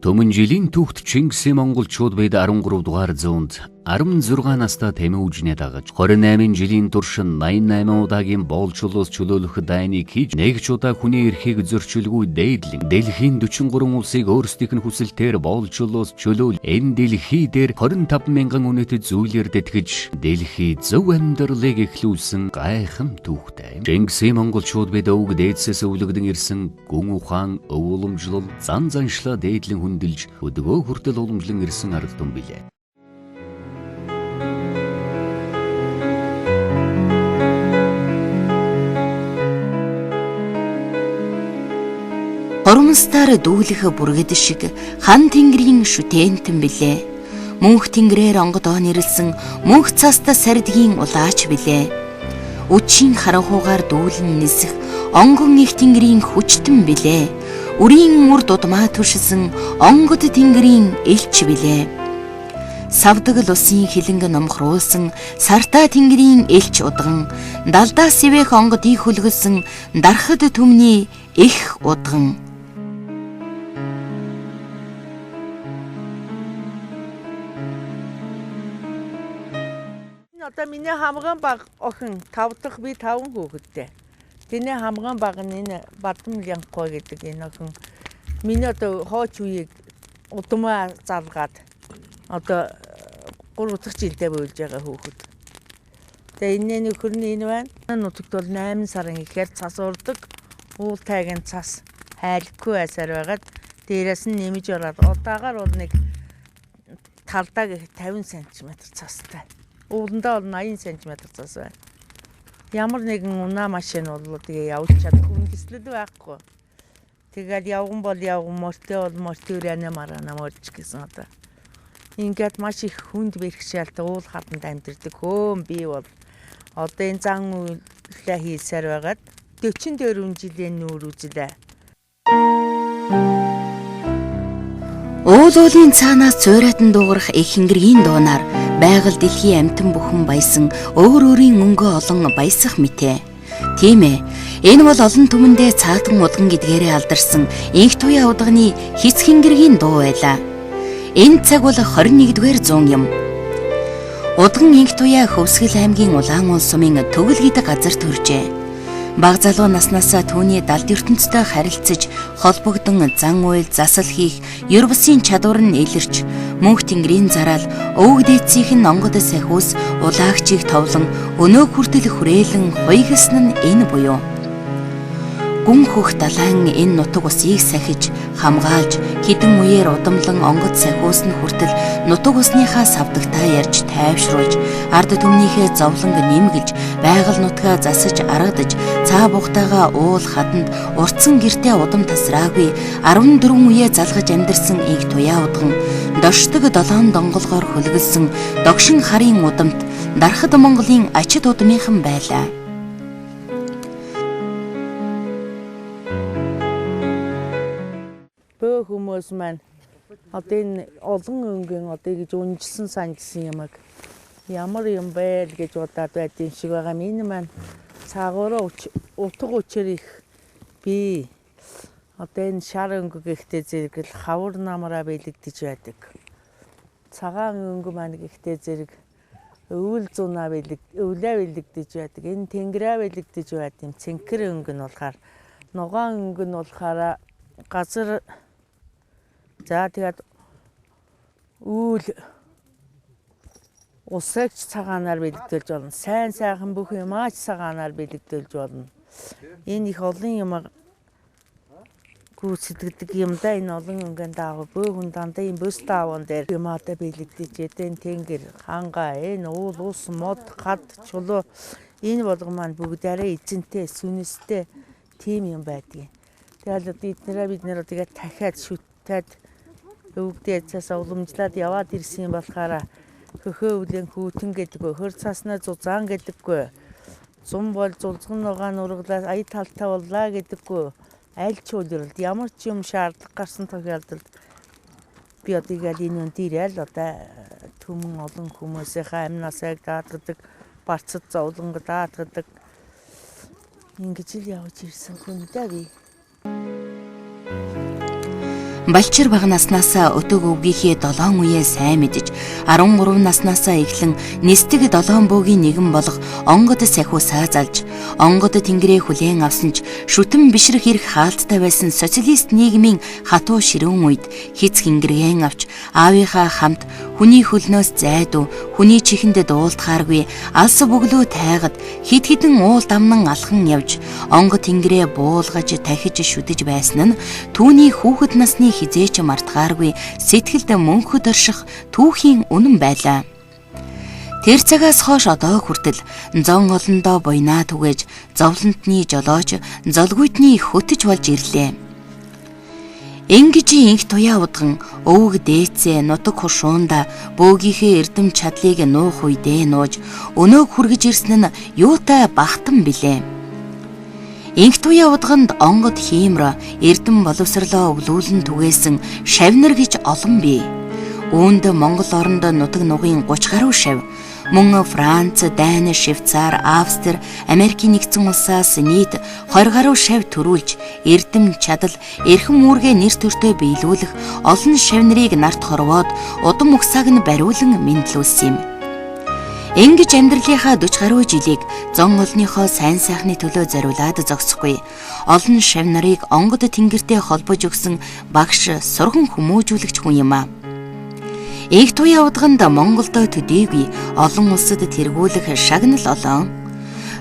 Төмөн жилийн түүхт Чингисийн монголчууд бид 13 дугаар зуунд 16 настай Тэмүжнээ дагаж 28 жилийн турш 88 удаагийн боолчлолоос чөлөөлөх дайныг хийж нэг ч удаа хүний эрхийг зөрчилгүй дээдлэн дэлхийн 43 улсыг өөрсдийнх нь хүсэлтээр боолчлолоос чөлөөл энэ дэлхий дээр 25 мянган үнэт зүйлээр тэтгэж дэлхий зөв амьдралыг эхлүүлсэн гайхам түүхтэй. Чингисийн монголчууд бид өвөг дээдсээс өвлөгдөн ирсэн гүн ухаан өв уламжлал зан заншлаа дээдлэн хүндэлж өдгөө хүртэл уламжлан ирсэн ард түмэн билээ. Хормостаар дүүлэх бүргэд шиг хан тэнгэрийн шүтээнтэн билээ. Мөнх тэнгэрээр онгодоо нэрлсэн мөнх цаста сардгийн улаач билээ. Үчийн харанхуугаар дүүлэн нисэх онгон их тэнгэрийн хүчтэн билээ. Үрийн үр дудмаа түшсэн онгод тэнгэрийн элч билээ. Савдаг лусын хилэнг номхруулсан сартаа тэнгэрийн элч удган, далдаа сэвэх онгодыг хүлгэлсэн дархад түмний их удган. Одоо миний хамгаан баг охин 5 дахь би 5 хүүхэдтэй. Тэний хамгаан баг нь энэ Бадам Янхой гэдэг энэ охин. Миний одоо хооч үеийг удмаа залгаад одоо 3 дахь жилдээ болж байгаа хүүхэд. Тэгээ энэ нөхөрний энэ байна. Нутагт бол 8 сарын ихээр цас урдаг. Уул тайгийн цас хайлгүй байсаар байгаад дээрээс нь нэмж ороод удаагаар бол нэг талдаа 50 см цастай. Ууландаа бол 80 см цас байна. Ямар нэгэн унаа машин бол тэгээ явж чадахгүй хэслэл байхгүй. Тэгээд явган бол явган, мөртөө бол мөртөө рэнэ марана морч гэсэн одоо. Ингээд маш их хүнд бэрхшээлтэй уул хатанд амьдэрдэг хөөн би бол одоо энэ зан үйлээ хийсээр байгаад 44 жилийн нүүр үзлээ. Уулуулын цаанаас цуйратан дуугарах их хингэргийн дуунаар байгаль дэлхийн амтан бүхэн баясан өөр өөрийн өнгө олон баясах мэтээ. Тийм ээ. Энэ бол олон түмэндээ цаатан удган гэдгээрээ алдарсан инх туяа удганы хэц хингэргийн дуу байлаа. Энэ цаг бол 21-р зуун юм. Удган инх туяа Хөвсгөл аймгийн Улаан улс сумын Төгөл гэдэг газар төржээ. Баг залуу наснаасаа түүний далд ертөнцтэй харилцаж холбогдсон зан уйл засал хийх ёр бусын чадвар нь илэрч мөнх тэнгэрийн зараал өвөг дээдсийнх нь онгод сахиус улаагчийг товлон өнөө хүртэл хүрээлэн хуйгалсан нь энэ буюу гүн хөх далайн энэ нутаг усыг сахиж хамгаалж хідэн үеэр удамлан онгод сахиус нь хүртэл нутаг усныхаа савдагтаа ярьж тайвшруулж ард түмнийхээ зовлонг нэмгэлж байгаль нутгаа засаж аргадаж цаа бугтайгаа уул хаданд уртсан гэртээ удам тасраагүй 14 үеэ залгаж амьдэрсэн их туяа удган дошдог 7 донголгоор хөлгөлсөн догшин харын удамт дархад Монголын ачид удмынхан байлаа. Бөө хүмүүс маань одоо энэ олон өнгийн одоо гэж үнжилсэн санджсан юмэг ямар юм бэ гэж удаад байдсан шиг байгаа. Энэ маань цаагаараа утга учир их би одоо энэ шар өнгө гэхдээ зэрэг хавар намраа бэлэгдэж байдаг. Цагаан өнгө маань гэхдээ зэрэг өвөл зунаа өвлөө бэлэгдэж байдаг. Энэ тэнгэрээ бэлэгдэж байдаг юм. Цэнхэр өнгө нь болохоор нугаан өнгө нь болохоор газар за тэгээд үйл усагч цагаанаар бэлэгдүүлж болно. Сайн сайхан бүх юмаач цагаанаар бэлэгдүүлж болно. Энэ их олон юм гүйцэтгэдэг юм да. Энэ олон өнгөнд аав бөөхөн дандаа юм бөс тааван дээр юмаатай бэлэгдэж эдэн тэнгэр ханга энэ уул ус мод хад чулуу энэ болгон маань бүгд арай эзэнтэй сүнэстэй тийм юм байдгийг. Тэгээд бид нэр тэгээд дахиад шүтээд өвгдээ цаасаа уламжлаад яваад ирсэн юм болохоор хөхөө өвлэн хүүтэн гэдэггүй, хөр цаснаа зузаан гэдэггүй. Зум бол зулцган нугаа нурглаас ая талтай боллаа гэдэггүй. Аль ч үйлрэлд ямар ч юм шаардлага гарсан тохиолдолд би одоо энэ үнд ирээл одоо түмэн олон хүмүүсийнхээ амнасаа даатгадаг, барцад зовлонго даатгадаг. Ингэж л явж ирсэн хүн даа би. Балчир бага наснаасаа өтөг өвгийнхээ 7 үеэ сайн мэдэж 13 наснаасаа эхлэн нисдэг 7 бөөгийн нэгэн болох онгод сахиусаа залж онгод тэнгэрээ хүлээн авсан ч шүтэн бишрэх эрх хаалттай байсан социалист нийгмийн хатуу ширүүн үед хиц хингэргэн авч аавынхаа хамт хүний хөлнөөс зайдуу хүний чихэнд дуулдахааргүй алс бөглөө тайгад хид хідэн уул дамнан алхан явж онгод тэнгэрээ буулгаж тахиж шүтэж байсан нь түүний хүүхэд насны хизээч мартахааргүй сэтгэлд мөнхөд орших түүхийн үнэн байлаа. Тэр цагаас хойш одоо хүртэл зон олондоо буйнаа түгэж зовлонтны жолооч золгуйтны хөтөж болж ирлээ. Ингэж инх туяа удган өвөг дээцээ нутаг хушуунда бөөгийнхээ эрдэм чадлыг нуух үедээ нууж өнөөг хүргэж ирсэн нь юутай бахтан билээ. Инх туяа удганд онгод хиймра эрдэм боловсрлоо өвлүүлэн түгээсэн шавнар гэж олон бий. Үүнд Монгол оронд нутаг нугын 30 гаруй шав мөн Франц, Дани, Швейцар, Австри, Америкийн нэгдсэн улсаас нийт 20 гаруй шав төрүүлж эрдэм чадал эрхэм үүргээ нэр төртөө биелүүлэх олон шавнарыг нарт хорвоод удам угсааг нь бариулан мэдлүүлсэн юм. Ингэж амьдралынхаа 40 гаруй жилийг зон олныхоо сайн сайхны төлөө зориулаад зогсохгүй. Олон шав нарыг онгод тэнгэртэй холбож өгсөн багш сурган хүмүүжүүлэгч хүн юм а. Их туяа удганд Монголд төдийгүй олон улсад тэргүүлэх шагнал олон.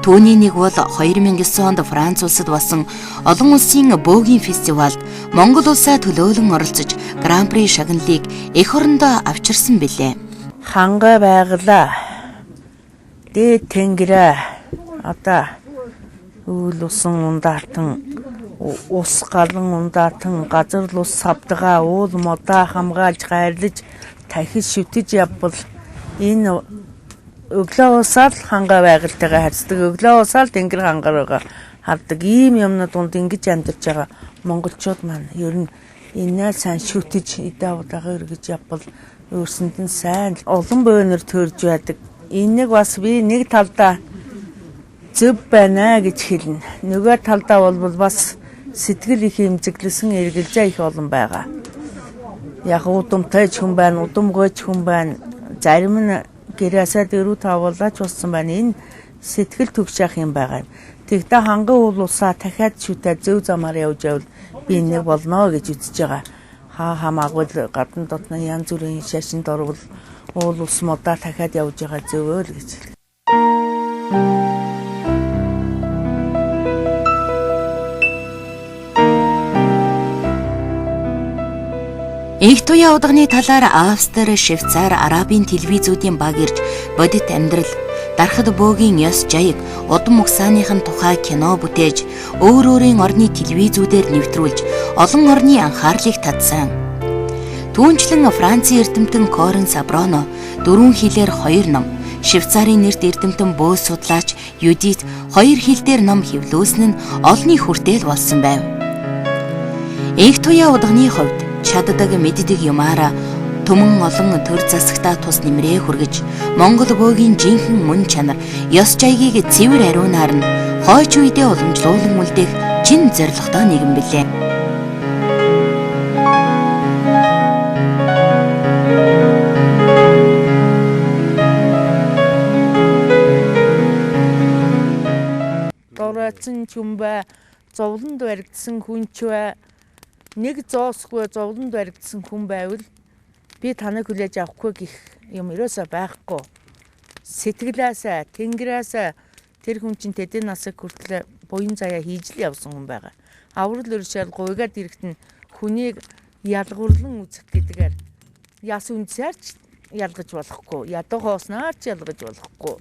Түүний нэг бол 2009 онд Франц улсад болсон олон улсын бөөгийн фестивалд Монгол улсаа төлөөлөн оролцож Гран-при шагналыг эх орондоо авчирсан билээ. Ханга байглаа. Дээд тэнгэрээ одоо үйл усан ундаатан ус галан ундаатан газар лус савдгаа уул модаа хамгаалж хайрлаж тахиж шүтэж явбал энэ өглөө усаар ханга байгальтайгаа харьцдаг өглөө усаар тэнгэр хангараагаа хардаг ийм юмнууд дунд ингэж амьдарч байгаа монголчууд маань ер нь энэ сайн шүтэж идэ удаага эргэж явбал өөрсөнд нь сайн олон буйнаар төрж байдаг. Энийг бас би нэг талдаа зөв байна гэж хэлнэ. Нөгөө талдаа бол бас сэтгэл их эмзэглэсэн эргэлзээ их олон байгаа. Яг удамтай ч хүн байна, удамгүй ч хүн байна. Зарим нь гэрээсээ 4-5 болооч болсон байна. Энэ сэтгэл түгших юм байгаа. Тэгтээ ханган уул усаа дахиад шүтээ зөв замаар явж явал би нэг болно гэж үзэж байгаа. Хамаагүй гадна дотны янз бүрийн шашинд орвол уул ус модаа дахиад явж байгаа зөвөө л гэж. Их туяа удганы талаар Австри, Швейцар, Арабын телевизүүдийн баг ирж бодит амьдрал, дарахад бөөгийн ёс жаяг, удам угсааныхын тухай кино бүтээж, өөр өөрийн орны телевизүүдээр нэвтрүүлж, олон орны анхаарлыг татсан. Түүнчлэн Францын эрдэмтэн Корен Саброно 4 хэлээр 2 ном, Швейцарын нэрт эрдэмтэн бөөс судлаач Юдит 2 хэл дээр ном хэвлүүлсэн нь олонний хүртэл болсон байв. Их туяа удганы хувьд чаддаг мэддэг юмараа төмөн олон төр засагтаа тус нэмрээ хүргэж Монгол бөөгийн жинхэнэ мөн чанар ёс жаягийг цэвэр ариунаар нь хойч үедээ уламжлуулан үлдээх чин зорилготой нэгэн билээ. Доройцсон чүмбэ зовлонд баригдсан хүн ч бай. Нэг зоосгүй зовлонд баригдсан хүн байвал би таныг хүлээж авахгүй гэх юм ерөөсөө байхгүй. Сэтгэлээсээ, тэнгэрээсээ тэр хүн чинь тэдэн насыг хүртэл буян заяа хийж л явсан хүн байгаа. Аврал өршөөл гуйгаад ирэхэд нь хүнийг ялгуурлан үзэх гэдгээр яс үнсээр ч ялгаж болохгүй. Ядуу хоосноор ч ялгаж болохгүй.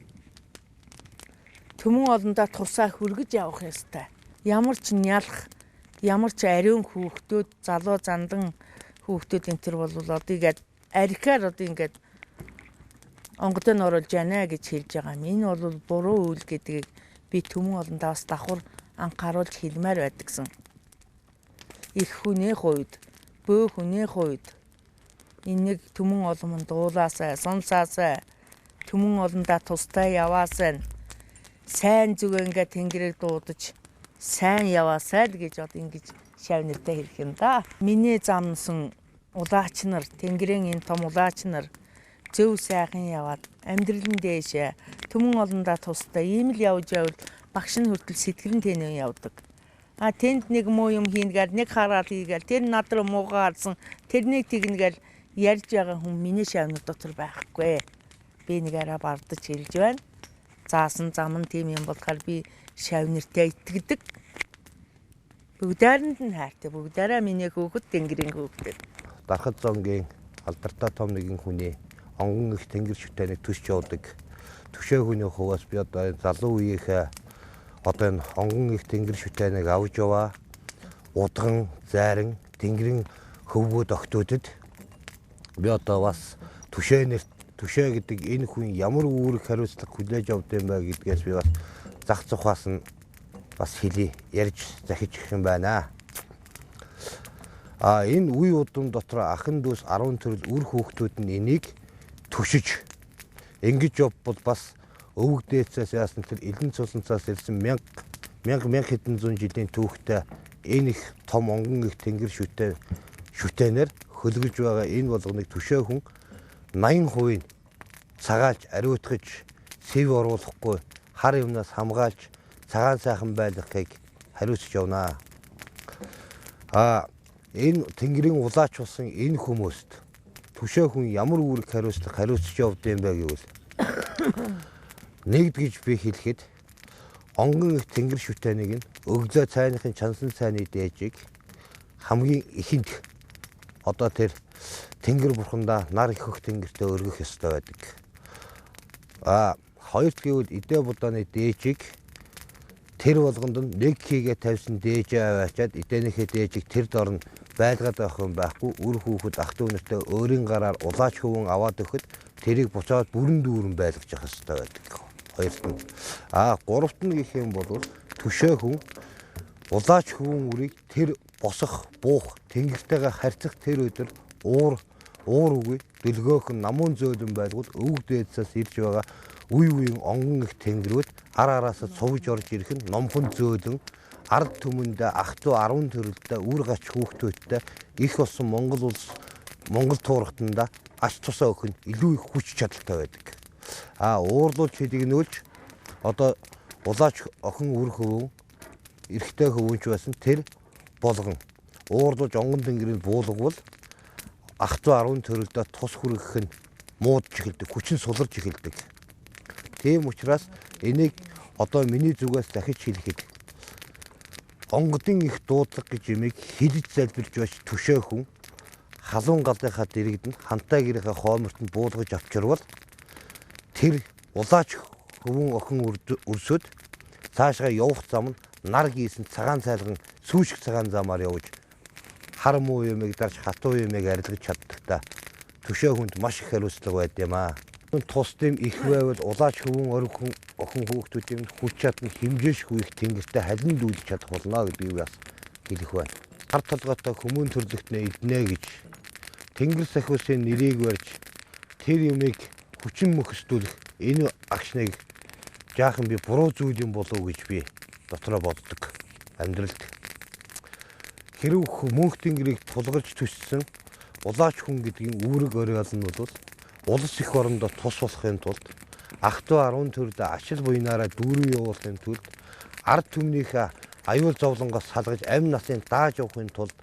Төмөн олондоо тусаа хүргэж явах ёстой. Ямар ч нялх, ямар ч ариун хүүхдүүд, залуу зандан хүүхдүүд энэ төр бол одоо ингээд архиар одоо ингээд онгодод оруулж яана гэж хэлж байгаа. Энэ бол буруу үйл гэдгийг би төмөн олондоо бас давхар анхааруулж хэлмээр байдагсан. Их хүнээ хувьд, бөө хүнээ хувьд энийг төмөн оломон дуулаасай, сонсаасай, төмөн олондоо тустай яваасай. Сайн зүг ингээд тэнгэрийг дуудаж сайн яваасай л гэж одоо ингэж шавнартай хэлэх юм да. Миний замнсан улаач нар, Тэнгэрийн энэ том улаач нар зөв сайхан яваад амьдралын дээшээ түмэн олондоо тустай ийм л явж явал багш нь хүртэл сэтгэлэн тэнэн явдаг. Тэнд нэг муу юм хийнгээл нэг хараад хийгээл тэр над руу муугаа харсан тэрнийг тэгнгээл ярьж байгаа хүн миний шавнар дотор байхгүй. Би нэг араа бардаж хэлж байна. Заасан зам нь тийм юм болохоор би шавнартай итгэдэг. Бүгдээрэнд нь хайртай. Бүгдээрээ миний хүүхэд Тэнгэрийн хүүхэд. Дархад зонгийн алдартай том нэгэн хүний онгон их тэнгэр шүтээнийг төсч явдаг. Төшөө хүний хувьас би одоо залуу үеийнхээ одоо энэ онгон их тэнгэр шүтээнийг авч яваа. Удган, зайран, тэнгэрийн хөвгүүд огтуудад би одоо бас төшөө гэдэг энэ хүн ямар үүрэг хариуцлага хүлээж авд юм бэ гэдгээс би бас зах зухаас нь бас хэлий ярьж захиж их юм байна. Энэ үе удам дотор ахын дүүс 10 төрөл үр хүүхдүүд нь энийг төшиж ингэж явбал бас өвөг дээдсээс яасан тэр элен цусланцаас ирсэн 1000 хэдэн зуун жилийн түүхтэй энэ их том онгон их тэнгэр шүтээнээр хөлгөж байгаа энэ болгоныг төшөө хүн 80% цагаалж ариутгаж сэв оруулахгүй хар юмнаас хамгаалж цагаан сайхан байлгахыг хариуцж явнаа. Энэ тэнгэрийн улаач болсон энэ хүмүүст төшөө хүн ямар үүрэг хариуцлага хариуцж явд юм бэ гэвэл нэгдгэж би хэлэхэд онгон их тэнгэр шүтээнийг нь өглөө цайныхын чансан цайны дээжийг хамгийн ихэнд одоо тэр тэнгэр бурхандаа нар ихөх тэнгэртээ өргөх ёстой байдаг. Хоёрт гэвэл эдээ будааны дээжийг тэр болгонд нь нэг хийгээ тавьсан дээжээ аваачаад эдээнийхээ дээжийг тэр дор нь байлгаад байх юм байхгүй. Үр хүүхэд ах トゥ нартай өөрийн гараар улаач хөвөн аваад өгөхөд тэрийг буцаад бүрэн дүүрэн байлгаж явах хэрэгтэй байдаг. Хоёрт нь. Гуравт нь гэх юм бол төшөө хүн улаач хөвөн үрийг тэр босох, буух, тэнгэртэйгээ харьцах тэр өдөр уур үгүй дэлгөөхөн намуун зөөлөн байлгууд өвөг дээдсээс ирж байгаа үе үеийн онгон их тэнгэрүүд араасаа цовж орж ирэх нь номхон зөөлөн ард түмэндээ ах トゥ 10 төрөлтэй үр гач хүүхдүүдтэй их болсон Монгол улс Монгол туурхтанда ач тусаа өгөх нь илүү их хүч чадалтай байдаг. Уурлуулж хэлэгнүүлж одоо улаач охин үр хөвөн эрэгтэй хөвөнч байсан тэр болгон уурлуулж онгон тэнгэрийг буулгавал ах トゥ 10 төрөлдөө тус хүргэх нь муудж эхэлдэг, хүчин суларж эхэлдэг. Тийм учраас энийг одоо миний зүгээс дахиж хэлэхэд онгодын их дуудлага гэж юмыг хэлж залбирж байж төшөө хүн халуун галынхаа дэрэгд нь хантай гэрийнхээ хооморт нь буулгаж авчирвал тэр улаач хөвөн охин өрсөд цаашгаа явах зам нь нар гийсэн цагаан цайлган сүүшг цагаан замаар явж хар муу юмыг дарж хатуу юмыг арилгаж чаддагта төшөө хүнд маш их хариуцлага байд юм аа. Тусдим их байвал улаач хөвөн охин хүүхдүүдийн хүч чадна хэмжээшгүй их тэнгэртэй халин дүүлж чадах болно гэдгийг бас хэлэх байна. Хар толгойтой хүмүүн төрлөختнөө иднэ гэж тэнгэр сахиусын нэрийг барьж тэр юмыг хүчин мөхсдүүлэх энэ агшныг жаахан би буруу зүйл юм болов гэж би дотроо боддог амьдралд. Хэрв мөнх тэнгэрийг тулгарч төссөн улаач хүн гэдгийн үүрэг оройол нь бол улс их орондоо тус болохын тулд ах トゥ 10 төрөлд ашил буйнаараа дүүрэн явуулахын тулд ард түмнийхээ аюул зовлонгоос салгаж амь насын дааж явахын тулд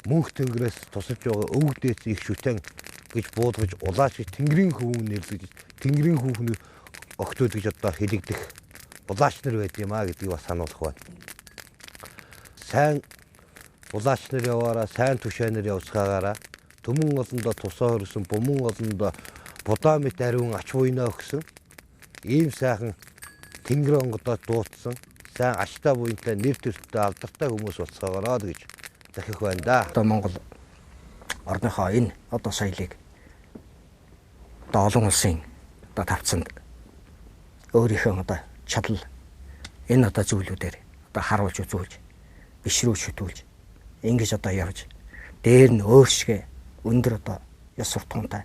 мөнх тэнгэрээс тусалж байгаа өвөг дээдс их шүтэн гэж буудгаж улаачийг тэнгэрийн хөвөн нэрлэж тэнгэрийн хүүхний огтуд гэж одоо хэлэгдэх улаач нар байд юм а гэдгийг бас сануулах байна. Сайн улаач нар яваараа, сайн түшээ нар явцгаагаараа төмөн олондоо тусаа хөрсөн, буман олондоо будаа мэт ариун ач буйнаа өгсөн ийм сайхан тэнгэр онгодоо дуутсан сайн ачтай буянтай нэр төрттэй алдартай хүмүүс болцоогоо гэж захих байна да. Одоо Монгол орныхоо энэ одоо соёлыг одоо олон улсын одоо тавцсанд өөрийнхөө одоо чадал энэ одоо зүйлүүдээр одоо харуулж үзүүлж бишрүү шүтүүлж ингэж одоо явж дээр нь өөршгөө өндөр одоо ёс суртахуунтай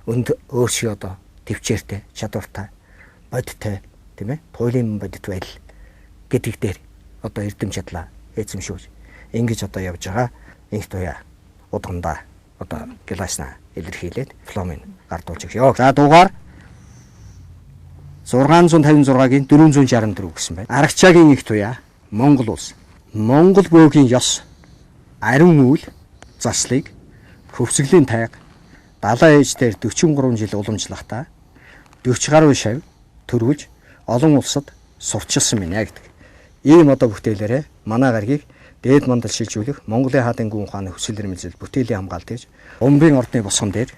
өөршгөө одоо төвчээртэй чадвартай бодтой тийм ээ туйлын бодит байдал гэдэг дээр одоо эрдэм чадлаа эзэмшүүж ингэж одоо явж байгаа инх туяа удгандаа одоо гэласнаа илэрхийлээд дипломыг гардуулж өгье. За дугаар 656-гийн 464 гэсэн байна. Аргачаагийн инх туяа Монгол улс Монгол бөөгийн ёс ариун үйл заслыг хөвсгөлийн тайга далайн ээжээр 43 жил уламжлахдаа 40 гаруй шав төрүүлж олон улсад сурчилсан минь гэдэг. Ийм одоо бүтээлээрээ манай гаргийг дээд мандал шилжүүлэх Монголын хаадын гүн ухааны хүсэл эрмэлзэл бүтээлийн хамгаалт гэж Умбын ордны босгон дээр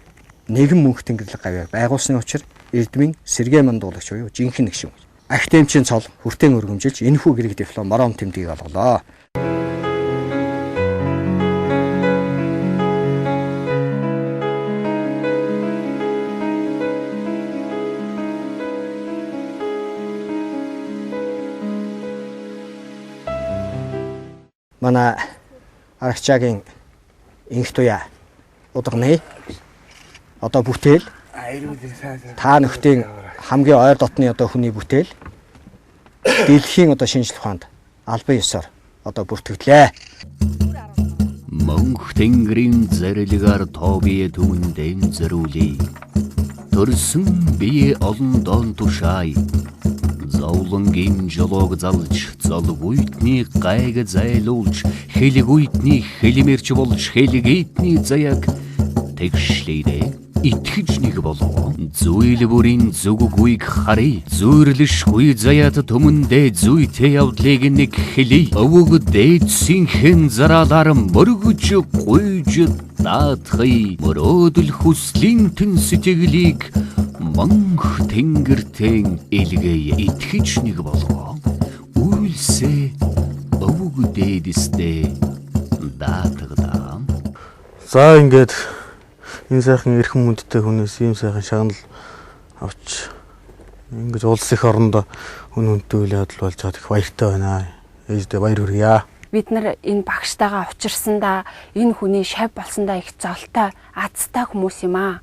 нэгэн мөнх тэнгэрлэг гавьяа байгуулсны учир Эрдмийн сэргээ мандуулагч буюу жинхэнэ гишүүн академичийн цол хүртээн өргөмжилж энэхүү гэрэг диплом баруун тэмдгийг олголоо. Манай аргачаагийн инх туяа удганы одоо бүтээл та нөхдийн хамгийн ойр дотны одоо хүний бүтээл дэлхийн одоо шинжлэх ухаанд албан ёсоор одоо бүртгэлээ. Мөнх тэнгэрийн зэрлэгээр товие түмэндэн зэрүүлээ. Төрсөн бие олон дон тушаай. Зовлонгийн жолоог залж золгуйтны гайг зайлуулж хэлгуйтны хэлмэрч болж хэлгээдний заяг тэгшлээрээ итгэж нэг болоо. Зүйл бүрийн зүггүйг харъя. Зүйрлэшгүй заяат төмөндөө зүйтэй явдлыг нэг хэлий. Өвөг дээдсийнхэн зараалаар мөргөж гуйж даатхий. Мөрөөдөл хүслийн тэн сэтгэлийг Монх тэнгэртэн илгээ итгэж нэг болоо. Үйлсээ өвөг дээдэстэй даатгадаа. За ингээд энэ сайхан эрхэм хүндтэй хүнээс ийм сайхан шагнал авч ингэж улс их орондоо хүн хүндтэй үйл явдал болж байгаад их баяртай байна. Ээждээ баяр хүргье. Бид нар энэ багштайгаа учирсандаа энэ хүний шав болсондоо их золтой азтай хүмүүс юм аа.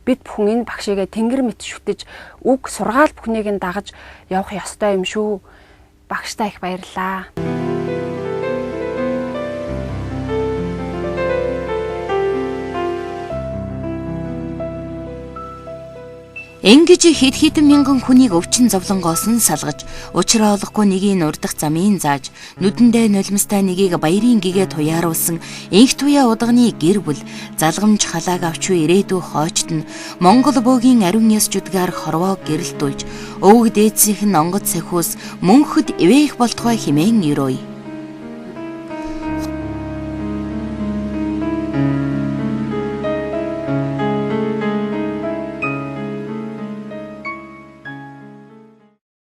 Бид бүхэн энэ багшигээ тэнгэр мэт шүтэж үг сургаал бүхнийг нь дагаж явах ёстой юм шүү. Багштай их баярлаа. Ингэж хэд хэдэн мянган хүнийг өвчин зовлонгоос нь салгаж, учраа олохгүй нэгийг урдах замын зааж, нүдэндээ нулимстай нэгийг баярын гэгээ туяаруулсан инх туяа удганы гэр бүл залгамж халааг авч ирээдүй хоочт нь Монгол бөөгийн ариун яс жүдгээр хорвоо гэрэлтүүлж, өвөг дээдсийнх нь онгоц сахиус мөнхөд ивээх болтгой химэн өрөөе.